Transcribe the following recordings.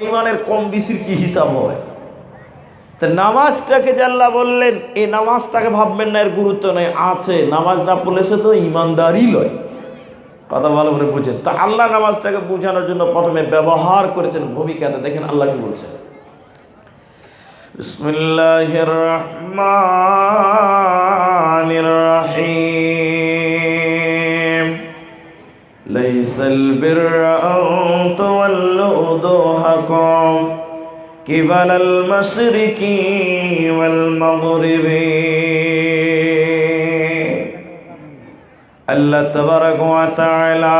ইমানের কম বেশির কি হিসাব হয়? তা নামাজটাকে যে আল্লাহ বললেন, এই নামাজটাকে ভাববেন না এর গুরুত্ব নেই, আছে। নামাজ না পড়লে সে তো ইমানদারই লয়। কথা ভালো করে বুঝেন। তা আল্লাহ নামাজটাকে বোঝানোর জন্য প্রথমে ব্যবহার করেছেন ভূমিকাতে। দেখেন আল্লাহ কি বলছেন, বিসমিল্লাহির রহমানির রহিম। লাইসাল বিররা আন তুওয়াল্লু উজুহাকুম কিবালাল মাশরিকি ওয়াল মাগরিবি। আল্লাহ তাবারাক ওয়া তাআলা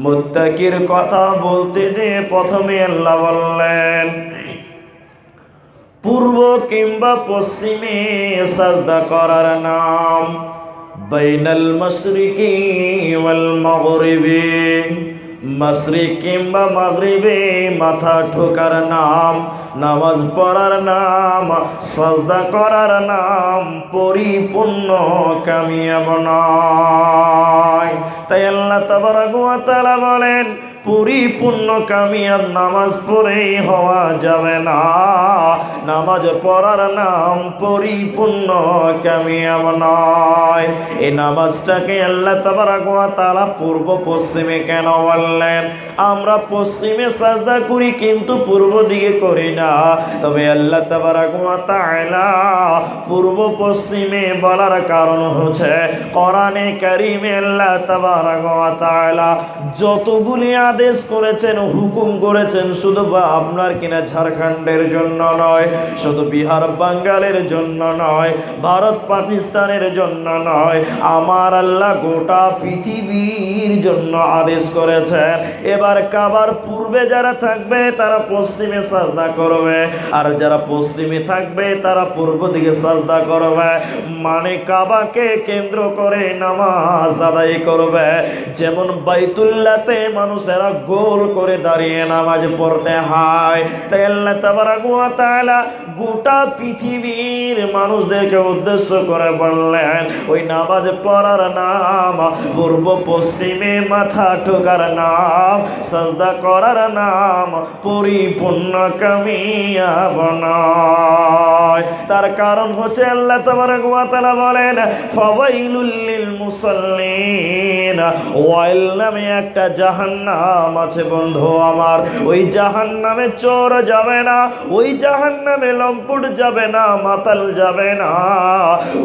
মুত্তাকির কথা বলতে যে প্রথমে আল্লাহ বললেন পূর্ব কিংবা পশ্চিমে সাজদা করার নাম, বাইনাল মাশরিকি ওয়াল মাগরিবি, মাশরিক কিংবা মাগরিবে মাথা ঠোকার নাম, নামাজ পড়ার নাম, সাজদা করার নাম পরিপূর্ণ কামিয়াব নয়। তাই আল্লাহ তাবারাক ওয়া তাআলা বলেন পরিপূর্ণ কামিয়াব নামাজ পড়েই হওয়া যাবে না। নামাজ পড়ার নাম পরিপূর্ণ কামিয়াব নয়। এই নামাজটাকে আল্লাহ তাবারাক ওয়া তাআলা পূর্ব পশ্চিমে কেন বললেন? আমরা পশ্চিমে সাজদা করি কিন্তু পূর্ব দিকে করি না। তবে আল্লাহ তাবারাক ওয়া তাআলা পূর্ব পশ্চিমে বলার কারণ হচ্ছে কোরআনে কারীমে আল্লাহ তাবারাক ওয়া তাআলা যতগুলি আদেশ করেছেন, হুকুম করেছেন, শুধু আপনার কিনা ঝাড়খণ্ডের জন্য নয়, শুধু বিহার বাঙ্গালের জন্য নয়, ভারত পাকিস্তানের জন্য নয়, আমার আল্লাহ গোটা পৃথিবীর জন্য আদেশ করেছেন। এবার কাবার পূর্বে যারা থাকবে তারা পশ্চিমে সাজদা করবে, আর যারা পশ্চিমে থাকবে তারা পূর্ব দিকে সাজদা করবে। মানে কাবাকে কেন্দ্র করে নামাজ আদায় করবে। যেমন বাইতুল্লাহতে মানুষেরা গোল করে দাঁড়িয়ে নামাজ পড়তে হয়, তাই আল্লাহ তাবারাক ওয়া তাআলা গোটা পৃথিবীর মানুষদেরকে উদ্দেশ্য করে বললেন ওই নামাজ পড়ার নাম, পূর্ব পশ্চিমে মাথা ঠোকার নাম, সাজদা করার নাম পরিপূর্ণ কামিয়াব নয়। তার কারণ হচ্ছে আল্লাহ তাবারাক ওয়া তাআলা বলেন ফাওয়াইলুল লিল মুসাল্লিন। ওয়াইল নামে একটা জাহান্নাম আছে বন্ধু আমার। ওই জাহান্নামে চোর যাবে না, ওই জাহান্নামে লম্পট যাবে না, মাতাল যাবে না।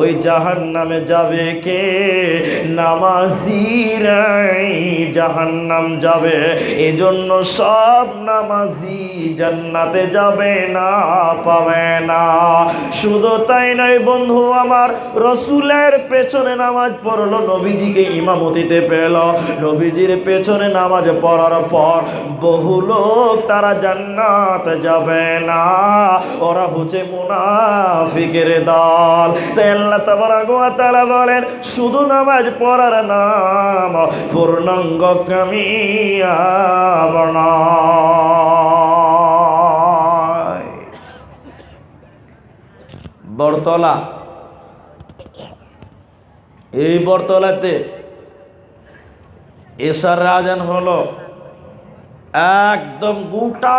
ওই জাহান্নামে যাবে কে? নামাজিরাই জাহান্নাম যাবে। এজন্য সব নামাজি জান্নাতে যাবে না, পাবে না। শুধু তাই নয় বন্ধু আমার, রাসূলের পেছনে নামাজ পড়লো, নবীজিকে ইমামতিতে পেল, নবীজির পেছনে নামাজ পড়ার পর বহু লোক তারা জান্নাত যাবে না, ওরা হচ্ছে মুনাফিকের দল। তাই আল্লাহ তাবারাক ওয়া তাআলা বলেন শুধু নামাজ পড়ার নাম পূর্ণাঙ্গ কামিয়াব নয়। বড়তলা, এই বড়তলাতে এশার আজান হলো, একদম গোটা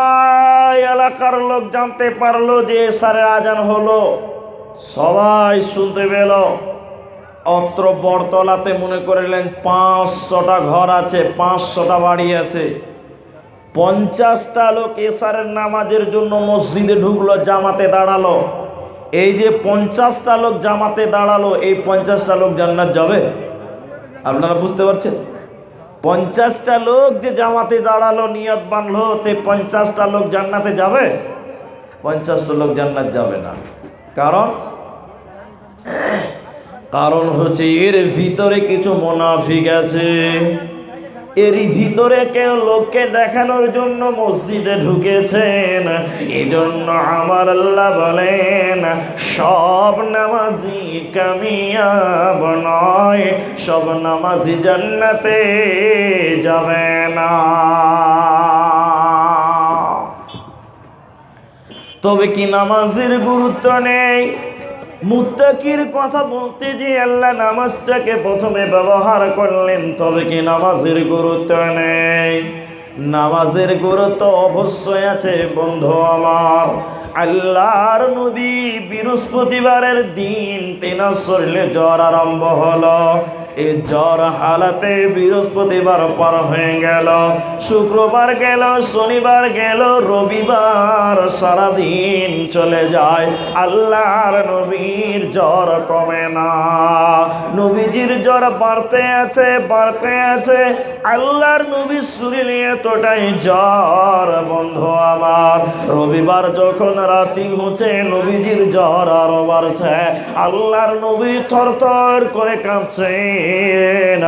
এলাকার লোক জানতে পারলো যে এশারের আজান হলো, সবাই শুনতে পেল। অত্র বড়তলাতে মনে করলেন 500টা ঘর আছে, 500টা বাড়ি আছে, 50টা লোক এশারের নামাজের জন্য মসজিদে ঢুকলো, জামাতে দাঁড়ালো। এই যে 50টা লোক জামাতে দাঁড়ালো, এই 50টা লোক জান্নাত যাবে? আপনারা বুঝতে পারছেন? 50টা লোক যে জামাতে দাঁড়ালো, নিয়ত বাঁধলো, তে 50টা লোক জান্নাতে যাবে? 50টা লোক জান্নাত যাবে না। কারণ হচ্ছে এর ভিতরে কিছু মুনাফিক আছে। এরই ভিতরে কেউ লোককে দেখানোর জন্য মসজিদে ঢুকেছেন। এজন্য আমার আল্লাহ বলেন সব নামাজি কামিয়াব নয়, সব নামাজি জান্নাতে যাবে না। তবে কি নামাজের গুরুত্ব নেই? মুত্তাকির কথা বলতে যে আল্লাহ নামাজটাকে প্রথমে ব্যবহার করলেন, তবে কি নামাজের গুরুত্ব নেই? নামাজের গুরুত্ব অবশ্যই আছে বন্ধু আমার। আল্লাহর নবী বৃহস্পতিবারের দিন তেনার শরীরে জ্বর আরম্ভ হলো। এই জ্বর হালাতে বৃহস্পতিবার পার হয়ে গেল, শুক্রবার গেল, শনিবার গেল, রবিবার সারাদিন চলে যায়, আল্লাহর নবীর জ্বর কমে না। নবীজির জ্বর বাড়তে আছে, বাড়তে আছে। আল্লাহর নবীর শরীরে এতটাই জ্বর বন্ধু আমার, রবিবার যখন রাতি হচ্ছে নবীজির জ্বর আরো বাড়ছে। আল্লাহর নবী থরথর করে কাঁপছেন,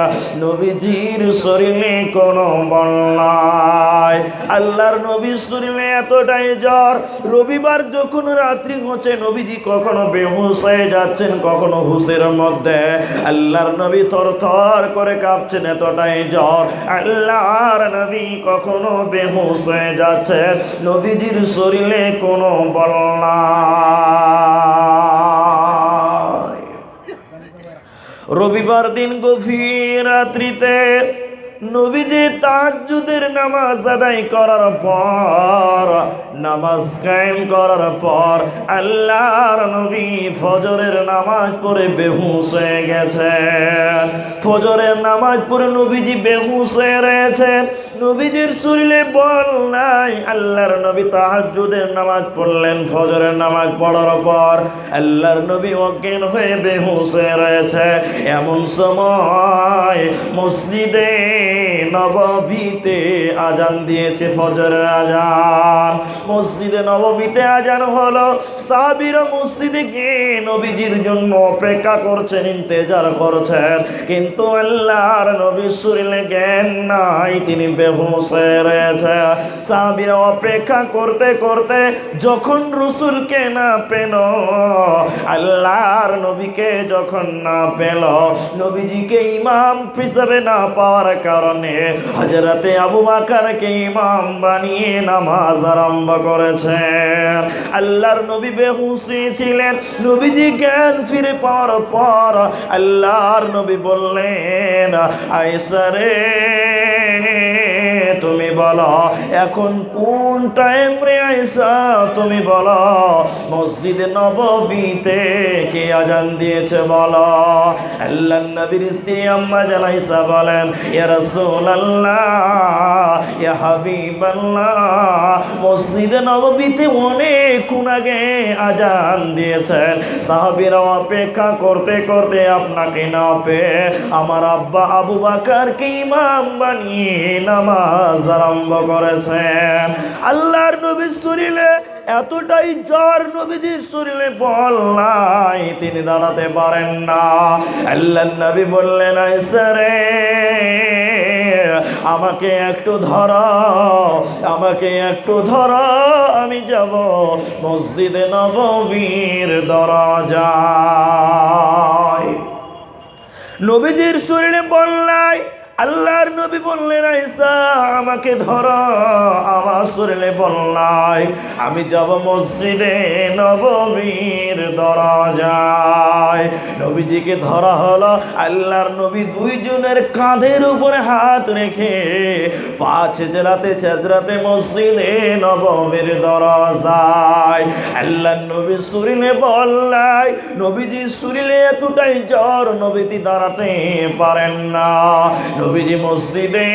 নবীজির শরীরে কোনো বল নাই। আল্লাহর নবীর শরীরে এতটাই জ্বর, রবিবার যখন রাত্রি হচ্ছে নবীজি কখনো বেহুশ হয়ে যাচ্ছেন, কখনো হুশের মধ্যে। আল্লাহর নবী থরথর করে কাঁপছেন, এতটাই জ্বর। আল্লাহর নবী কখনো বেহুশ হয়ে যাচ্ছেন, নবীজির শরীরে কোনো বল নাই। রবিবার দিন গভীর রাত্রিতে নবীজি তাহাজ্জুদের নামাজ আদায় করার পর, নামাজ কায়েম করার পর আল্লাহর নবী ফজরের নামাজ পড়ে বেহুশ হয়ে গেছেন। ফজরের নামাজ পড়ে নবীজি বেহুশ হয়ে রয়েছেন, নবীজির শরীরে বল নাই। আল্লাহর নবী তাহাজ্জুদের নামাজ পড়লেন, ফজরের নামাজ পড়ার পর আল্লাহর নবী অজ্ঞান হয়ে বেহুশ হয়ে রয়েছে। এমন সময় মসজিদে নববীতে আজান দিয়েছে, ফজরের আজান। মসজিদে নববীতে আজান হলো, সাহাবীরা মসজিদে গিয়ে নবীজির জন্য অপেক্ষা করছেন, ইন্তেজার করছেন, কিন্তু আল্লাহর নবীর শরীরে জ্ঞান নাই, তিনি বেহুশ হয়ে রয়েছে। সাহাবীরা অপেক্ষা করতে করতে যখন রাসূলকে না পেল, আল্লাহর নবীকে যখন না পেল, নবীজিকে ইমাম হিসেবে না পাওয়ার কারণে হযরতে আবু বকরকে ইমাম বানিয়ে নামাজ আরম্ভ করেছেন। আল্লাহর নবী বেহুশ ছিলেন, নবীজি জ্ঞান ফিরে পাওয়ার পর আল্লাহর নবী বললেন, আয়েশা রে তুমি বলো এখন কোন টাইম রে আয়েশা, তুমি বলো মসজিদে নববীতে কে আজান দিয়েছে বলো। আল্লাহর নবীর স্ত্রী আম্মা জান আয়েশা বলেন, ইয়া রাসূলুল্লাহ, ইয়া হাবিবাল্লাহ, মসজিদে নববীতে অনেকক্ষণ আগে আজান দিয়েছেন, সাহাবীরা অপেক্ষা করতে করতে আপনাকে না পেয়ে আমার আব্বা আবু বকরকে ইমাম বানিয়ে নামাজ আরম্ভ করেছেন। আল্লাহর নবীর শরীরে এতটাই জ্বর, নবীজির শরীরে বল নাই, তিনি দাঁড়াতে পারেন না। আল্লাহর নবী বললেন, আয়েশা রে আমাকে একটু ধরো, আমাকে একটু ধরো, আমি যাব মসজিদে নববীর দরজায়। নবীজির শরীরে বল নাই, আল্লাহর নবী বললেন, আয়েশা আমাকে ধরো, আমার শরীরে বল নাই, আমি যাব মসজিদে নববীর দরজায়। নবীজিকে ধরা হলো। আল্লাহর নবী দুইজনের কাঁধের উপরে হাত রেখে পা ছেঁচড়াতে মসজিদে নববীর দরজায়। আল্লাহর নবীর শরীরে বল নাই, নবীজির শরীরে এতটাই জ্বর, নবীজি দাঁড়াতে পারেন না। নবীজি মসজিদে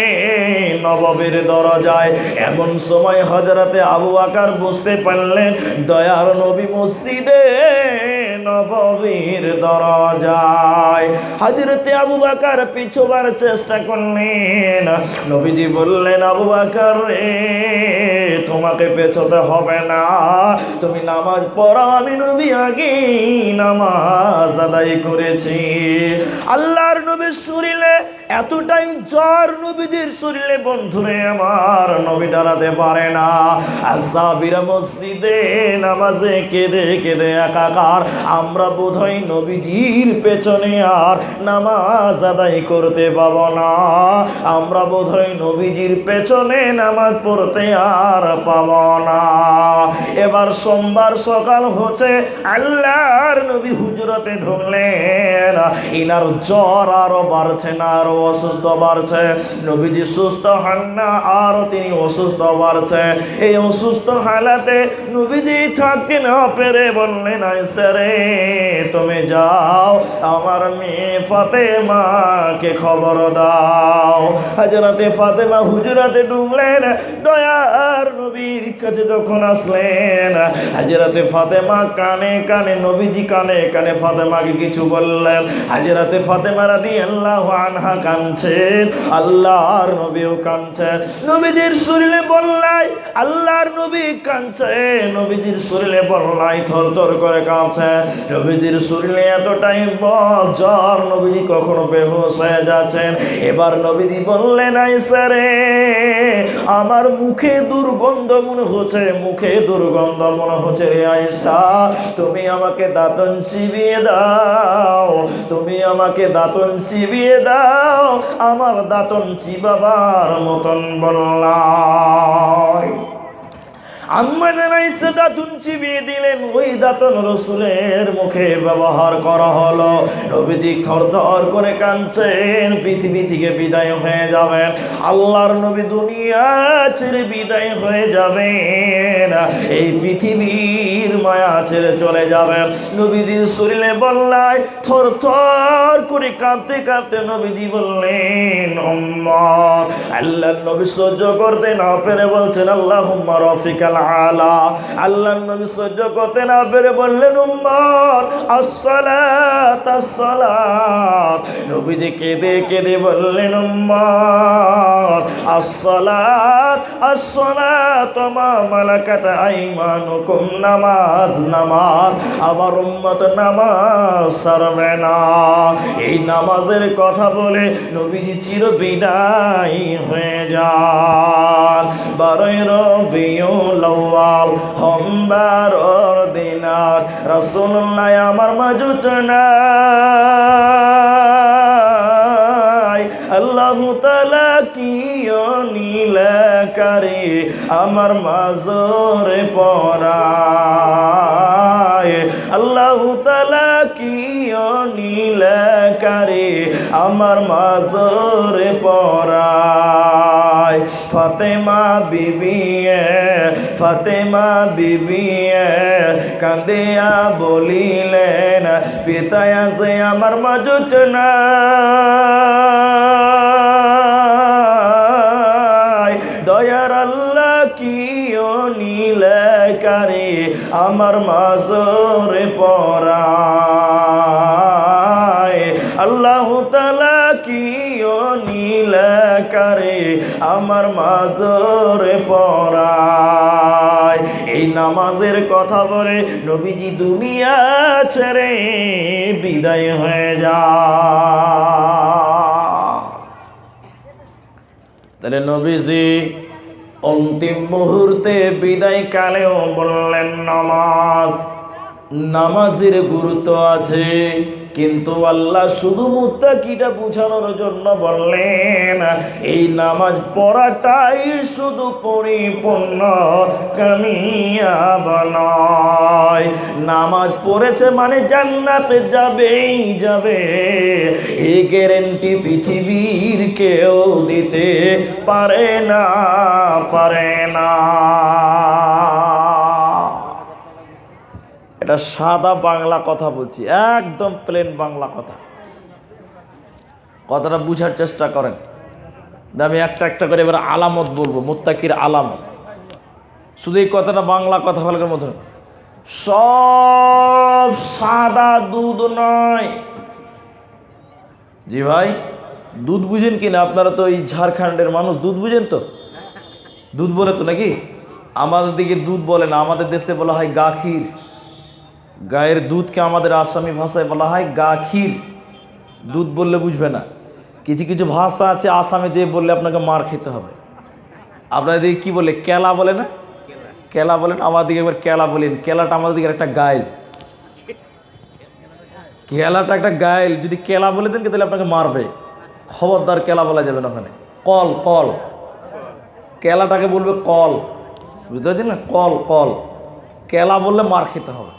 নববীর দরজায়। এমন সময় হযরতে আবু বকর বুঝতে পারলেন দয়ার নবী মসজিদে নববীর দরজায়। হযরতে আবু বকর পিছুবার চেষ্টা করলেন। নবীজি বললেন, আবু বকর রে তোমাকে পেছোতে হবে না, তুমি নামাজ পড়ো, আমি নবী আগে নামাজ আদায় করেছি। আল্লাহর নবীর শরীরে এতটাই জ্বর, নবীজির শরীরে বন্ধুরে আমার নবী দাঁড়াতে পারে না। আর সাহাবীরা মসজিদে নামাজে কেঁদে কেঁদে একাকার। আমরা বোধহয় নবীজির পেছনে আর নামাজ আদায় করতে পাবো না, আমরা বোধহয় নবীজির পেছনে নামাজ পড়তে আর পারবো পাবো না। এবার সোমবার সকাল হচ্ছে, আল্লাহর নবী হুজরাতে ঢুকলেন। ইনার জ্বর আরো বাড়ছে না, আরো অসুস্থ বাড়ছে। নবীজি সুস্থ হন না, আরো তিনি অসুস্থ বাড়ছে। এই অসুস্থ হালাতে নবীজি থাকতে না পেরে বললেন, আয়েশা রে তুমি যাও আমার মেয়ে ফাতেমাকে খবর দাও। হযরতে ফাতেমা হুজরাতে ঢুকলেন। দয়ার নবীর কাছে যখন আসলেন, হযরতে ফাতেমা কানে কানে, নবীজি কানে কানে ফাতেমাকে কিছু বললেন। হযরতে ফাতেমা রাদিয়াল্লাহু আনহা কাঁদছেন, আল্লাহর নবীও কাঁদছেন। নবীজির শরীরে বললাই, আল্লাহর নবী কাঁদছেন, নবীজির শরীরে বললাই থরথর করে কাঁপছে। নবীজির শরীরে এতটাই জ্বর, নবীজি কখনো বেহুশ হয়ে যাচ্ছেন। এবার নবীজি বললেন, আয়েশা রে আমার মুখে দুর্গন্ধ মনে হচ্ছে, মুখে দুর্গন্ধ মনে হচ্ছে রে আয়েশা, তুমি আমাকে দাঁতন চিবিয়ে দাও, তুমি আমাকে দাঁতন চিবিয়ে দাও। আমার দাঁতন চিবাবার মতন বললাই। আম্মা জানাইছে দাঁতন চিবিয়ে দিলেন। ওই দাঁতন রসুলের মুখে ব্যবহার করা হলো। নবীজি থরথর করে কাঁদছেন, পৃথিবী থেকে বিদায় হয়ে যাবেন। আল্লাহর নবী দুনিয়া ছেড়ে বিদায় হয়ে যাবেন, এই পৃথিবীর মায়া ছেড়ে চলে যাবেন। নবীজির শরীরে বললাই থরথর করে কাঁদতে কাঁদতে নবীজি বললেন, উম্মত। আল্লাহর নবী সহ্য করতে না পেরে বলছেন, আল্লাহুম্মা রফিকাল আলা। আল্লাহর নবী সহ্য করতে না পেরে বললেন, উম্মত আসসালাত আসসালাত। নবীজি কেঁদে কেঁদে বললেন, উম্মত আসসালাত আসসালাত মা মালাকাত আইমানুকুম। নামাজ নামাজ, আমার উম্মত নামাজ ছাড়বে না। এই নামাজের কথা বলে নবীজি চির বিদায় হয়ে যান। 12 রবিউল আউয়াল সোমবারের দিনার রাসূলুল্লাহ আমার মাঝুত নাই। আল্লাহু তাআলা কি নীলাকারে আমার মাজরে পড়ায়। আল্লাহু তাআলা কি নীলাকারে আমার মাজরে পড়ায়। ফাতেমা বিবি ফাতেমা বিবি কান্দিয়া বলিলেন, পিতায় আছে আমার মাঝুত নাই। দয়ার আল্লাহ কি নীলাকারে আমার মাজরে পড়ায়। আল্লাহু তাআলা কি নীলাকারে আমার মাজরে পড়ায়। এই নামাজের কথা বলে নবীজি দুনিয়া ছেড়ে বিদায় হয়ে যায়। তাহলে নবীজি অন্তিম মুহূর্তে বিদায় কালেও বললেন নামাজ। নামাজের গুরুত্ব আছে, কিন্তু আল্লাহ শুধু মুত্তাকিটা বুঝানোর জন্য বললেন, এই নামাজ পড়াটাই শুধু পরিপূর্ণ কামিয়াব নয়। নামাজ পড়েছে মানে জান্নাতে যাবেই যাবে, এই গ্যারান্টি পৃথিবীর কেউ দিতে পারে না, পারে না। এটা সাদা বাংলা কথা বলছি, একদম প্লেন বাংলা কথা। কথাটা বুঝার চেষ্টা করেন। আমি একটা একটা করে এবার আলামত বলবো, মুত্তাকির আলামত। শুধু এই কথাটা বাংলা কথা বলার মতো। সব সাদা দুধ নয়। জি ভাই, দুধ বুঝেন কিনা? আপনারা তো এই ঝাড়খণ্ডের মানুষ, দুধ বুঝেন তো? দুধ বলে তো নাকি? আমাদের দিকে দুধ বলে না, আমাদের দেশে বলা হয় গাখির। গায়ের দুধকে আমাদের আসামি ভাষায় বলা হয় গাখির। দুধ বললে বুঝবে না। কিছু কিছু ভাষা আছে আসামে যে বললে আপনাকে মার খেতে হবে। আপনাদের দিকে কী বলে? কেলা বলে না? কেলা বলেন। আমাদের দিকে একবার কেলা বলেন। কেলাটা আমাদের দিকে একটা গাইল। কেলাটা একটা গাইল। যদি কেলা বলে দেন তাহলে আপনাকে মারবে। খবরদার কেলা বলা যাবে না ওখানে। Call, call. কেলাটাকে বলবে কল। বুঝতে পারছি না, কল কল, কেলা বললে মার খেতে হবে।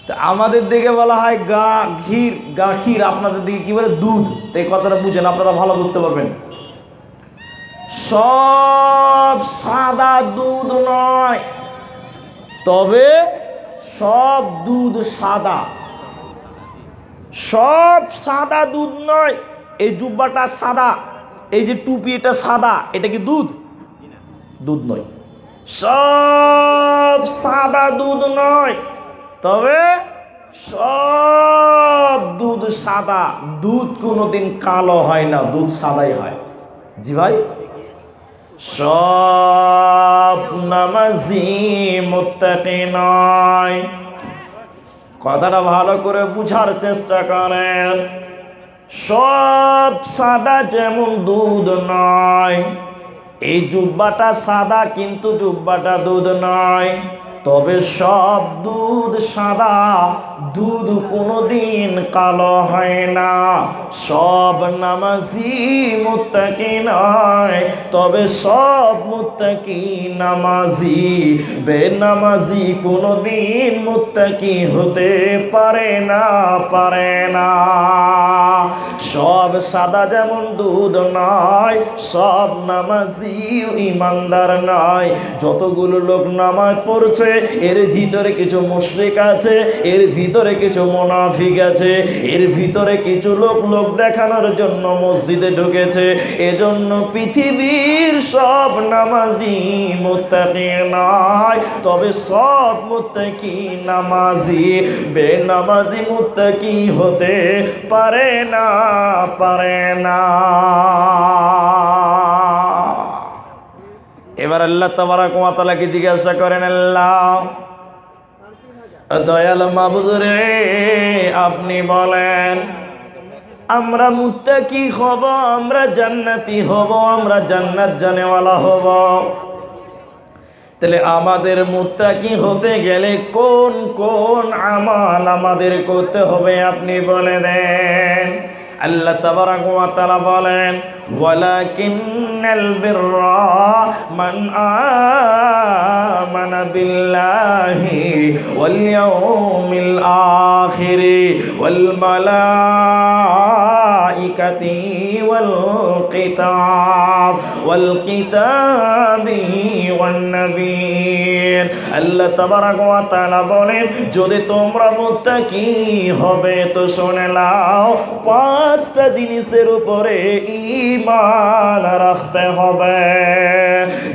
তা আমাদের দিকে বলা হয় গাখীর, আপনাদের দিকে কি বলে? দুধ। তো এই কথাটা বুঝেন, আপনারা ভালো বুঝতে পারবেন। সব সাদা দুধ নয়, তবে সব দুধ সাদা। সব সাদা দুধ নয়। এই জুব্বাটা সাদা, এই যে টুপি এটা সাদা, এটা কি দুধ? দুধ নয়। সব সাদা দুধ নয়, তবে সব দুধ সাদা। দুধ কোনোদিন কালো হয় না, দুধ সাদাই হয়। জি ভাই। সব নামাজি মুত্তাকি নয়। কথাটা ভালো করে বুঝার চেষ্টা করেন। সব সাদা যেমন দুধ নয়। এই জুব্বাটা সাদা, কিন্তু জুব্বাটা দুধ নয়। তবে সব দুধ সাদা, দুধ কোনোদিন কালো হয় না। সব নামাজি মুত্তাকি নয়, তবে সব মুত্তাকি নামাজি। বেনামাজি কোনোদিন মুত্তাকি হতে পারে না, পারে না। সব সাদা যেমন দুধ নয়, সব নামাজি ইমানদার নয়। যতগুলো লোক নামাজ পড়ছে, এর ভিতরে কিছু মুশরিক আছে, এর ভিতরে কিছু মুনাফিক আছে, এর ভিতরে কিছু লোক দেখানোর জন্য মসজিদে ঢুকেছে। এজন্য পৃথিবীর সব নামাজি মুত্তাকি নয়, তবে সব মুত্তাকি নামাজি। বেনামাজি মুত্তাকি হতে পারে না, পারে না। এবার আল্লাহ তাবারক ওয়া তাআলাকে জিজ্ঞাসা করেন, আল্লাহ দয়াল মাবুদ রে, আপনি বলেন আমরা মুত্তাকি হব, আমরা জান্নাতি হব, আমরা জান্নাত জানেওয়ালা হব। তাহলে আমাদের মুত্তাকি হতে গেলে কোন কোন আমাল আমাদের করতে হবে আপনি বলে দেন। আল্লাহ তাবারক ওয়া তাআলা বলেন, ওয়ালাকিন্নাল বিররা মান আমানা বিল্লাহি ওয়াল ইয়াউমিল আখির ওয়াল মালাইকাতি ওয়াল কিতাবি ওয়ান নাবিয়্যিন। আল্লাহ তাবারক ওয়া তাআলা বলেন, যদি তোমরা মুত্তাকি হবে তো শুনে নাও, পাঁচটা জিনিসের উপরে ঈমান রাখতে হবে।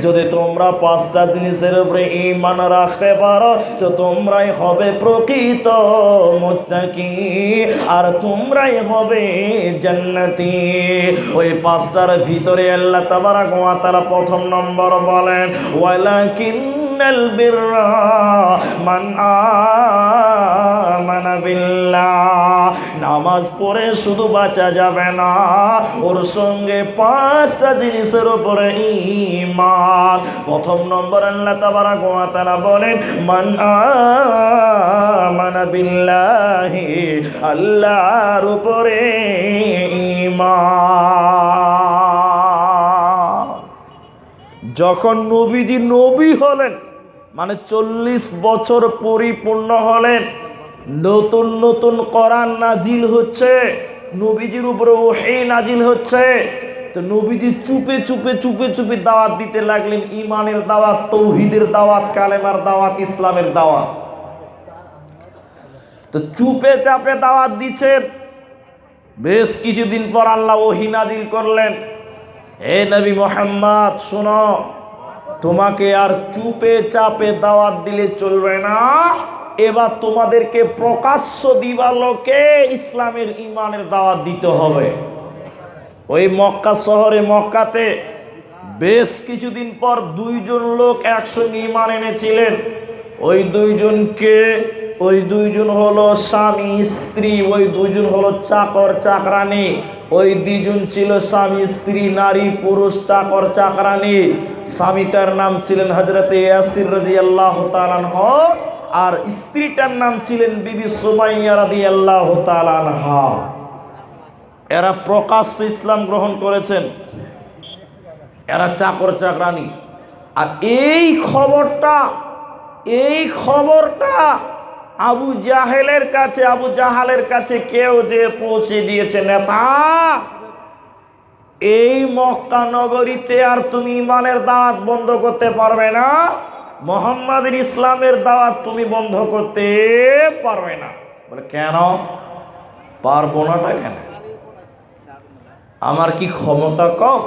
যদি তোমরা পাঁচটা জিনিসের উপরে ঈমান রাখতে পারো, তো তোমরাই হবে প্রকৃত মুত্তাকি, আর তোমরাই হবে জান্নাতি। ওই পাঁচটার ভিতরে আল্লাহ তাবারক ওয়া তাআলা প্রথম নম্বর বলেন, ওয়ালাকিন্নাল বিররা মান আমানা বিল্লাহ। নামাজ পড়ে শুধু বাঁচা যাবে না, ওর সঙ্গে পাঁচটা জিনিসের উপরে ঈমান। প্রথম নম্বর আল্লাহ তাবারক ওয়া তাআলা বলেন, মান আমানা বিল্লাহি, আল্লাহর উপরে ঈমান। যখন নবীজি নবী হলেন, মানে 40 বছর পরিপূর্ণ হলেন, নতুন নতুন কোরআন নাজিল হচ্ছে, নবীজির উপরে ওহী নাজিল হচ্ছে। তো নবীজি চুপে চুপে চুপে চুপে দাওয়াত দিতে লাগলেন, ঈমানের দাওয়াত, তৌহিদের দাওয়াত, কালেমার দাওয়াত, ইসলামের দাওয়াত। তো চুপে চাপে দাওয়াত দিচ্ছেন। বেশ কিছুদিন পর আল্লাহ ওহী নাজিল করলেন, হে নবী মুহাম্মদ শোনো, তোমাকে আর চুপে চাপে দাওয়াত দিলে চলবে না, এবার তোমাদেরকে প্রকাশ্য দিবালোকে ইসলামের ঈমানের দাওয়াত দিতে হবে। ওই মক্কা শহরে, মক্কাতে বেশ কিছুদিন পর দুইজন লোক একসঙ্গে ঈমান এনেছিলেন। ওই দুইজনকে, ওই দুইজন হলো স্বামী স্ত্রী, ওই দুইজন হলো চাকর চাকরানি। ওই দুইজন ছিল স্বামী স্ত্রী, নারী পুরুষ, চাকর চাকরানি। স্বামীটার নাম ছিলেন হযরতে ইয়াসির রাদিয়াল্লাহু তাআলা আনহু, আর স্ত্রীটার নাম ছিলেন বিবি সুমাইয়া রাদিয়াল্লাহু তাআলা আনহা। এরা প্রকাশ্য ইসলাম গ্রহণ করেছেন। এরা চাকর চাকরানি। আর এই খবরটা আবু জাহালের কাছে কেউ যে পৌঁছে দিয়েছে, নেতা এই মক্কা নগরীতে আর তুমি ইমানের দাওয়াত বন্ধ করতে পারবে না, মুহাম্মাদের ইসলামের দাওয়াত তুমি বন্ধ করতে পারবে না। বলে কেন পারবো নাটা কেন? আমার কি ক্ষমতা কম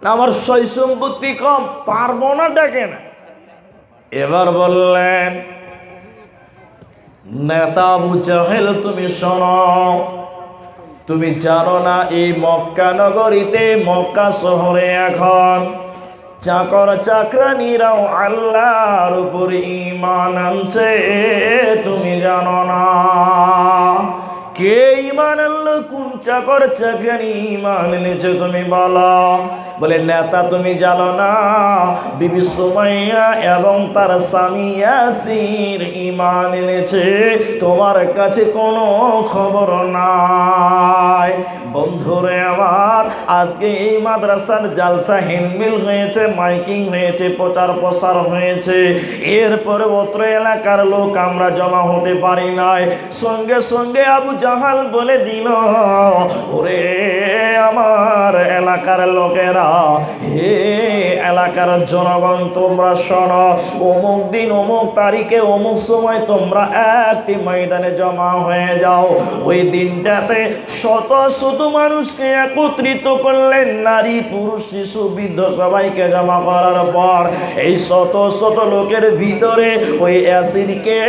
না আমার সয় সম্পত্তি কম? পারবো নাটা কেন? এবার বললেন, নেতা আবু জাহেল তুমি শোনো, তুমি জানো না এই মক্কা নগরীতে, মক্কা শহরে এখন চাকর চাকরানিরাও আল্লাহর উপর ঈমান আনছে, তুমি জানো না? কে ঈমান আনলো? কোন চাকর চাকরানি ঈমান এনেছে তুমি বলো? বলে নেতা তুমি জানো না বিবি সুমাইয়া এবং তার স্বামী ইয়াসির ঈমান এনেছে, তোমার কাছে কোনো খবর নাই। বন্ধুরে আমার, আজকে এই মাদ্রাসার জালসা হিনমিল হয়েছে, মাইকিং হয়েছে, প্রচার প্রসার হয়েছে, এরপরে অত্র এলাকার লোক আমরা জমা হতে পারি নাই। সঙ্গে সঙ্গে আবু জাহাল বলে দিল, ওরে আমার এলাকার লোকেরা, হে এলাকার জনগণ, তোমরা শোনো, অমুক দিন অমুক তারিখে অমুক সময় তোমরা একটি ময়দানে জমা হয়ে যাও। ওই দিনটাতে শত শত মানুষকে একত্রিত করলেন, নারী পুরুষ শিশু বৃদ্ধ সবাইকে জমা করার পর এই শত শত লোকের ভিতরে ওই ইয়াসিরকে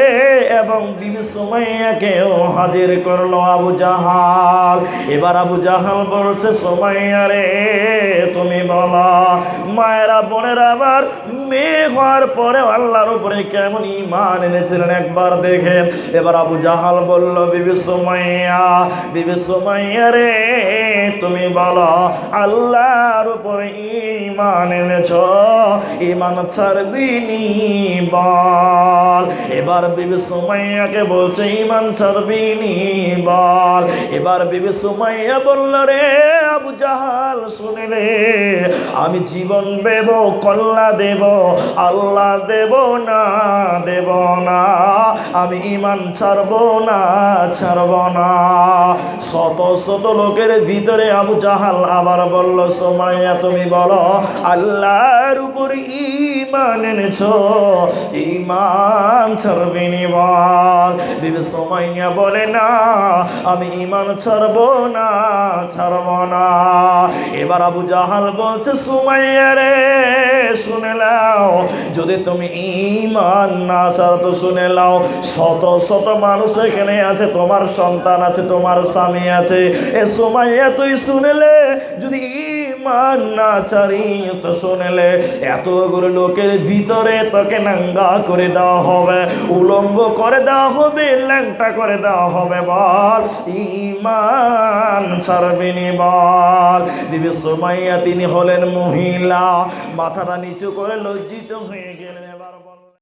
এবং বিবি সুমাইয়াকেও হাজির করলো আবু জাহাল। এবার আবু জাহাল বলছে, সুমাইয়া রে তুমি বলো, মায়েরা বোনেরা আবার মেয়ে হওয়ার পরে আল্লাহর উপরে কেমন ঈমান এনেছিলেন একবার দেখেন। এবার আবু জাহাল বলল, বিবি সুমাইয়া রে তুমি বলো, আল্লাহর উপরে ঈমান এনেছো, ঈমান ছাড়বি নি বল। এবার বিবি সুমাইয়াকে বলছে, ঈমান ছাড়বি নি বল। এবার বিবি সুমাইয়া বলল, রে আবু জাহাল শুনিলে আমি জীবন দেব, কল্লা দেব, আল্লাহ দেব না, আমি ঈমান ছাড়ব না। শত শত লোকের ভিতরে আবু জাহাল আবার বলল, সুমাইয়া তুমি বলো, আল্লাহর উপর ঈমান এনেছো, ঈমান ছাড়বি নি বল। বিবি সুমাইয়া বলে, না আমি ঈমান ছাড়ব না। এবার আবু জাহাল বলছে, সুমাইয়া রে শুনে নাও, যদি তুমি ঈমান না ছাড়ো তো শুনে নাও, শত শত মানুষ এখানে আছে, তোমার সন্তান আছে, তোমার স্বামী আছে, এ সুমাইয়া তুই শুনেলে, যদি ঈমান না ছাড়ি তো শুনেলে এতগুলো লোকের ভিতরে তোকে নাঙ্গা করে দেওয়া হবে, উলঙ্গ করে দেওয়া হবে, ল্যাংটা করে দেওয়া হবে, বল ঈমান ছাড়বি নি বল। বিবি সুমাইয়া তিনি হলেন মহিলা, মাথাটা নিচু করে লজ্জিত হয়ে গেলেন। এবার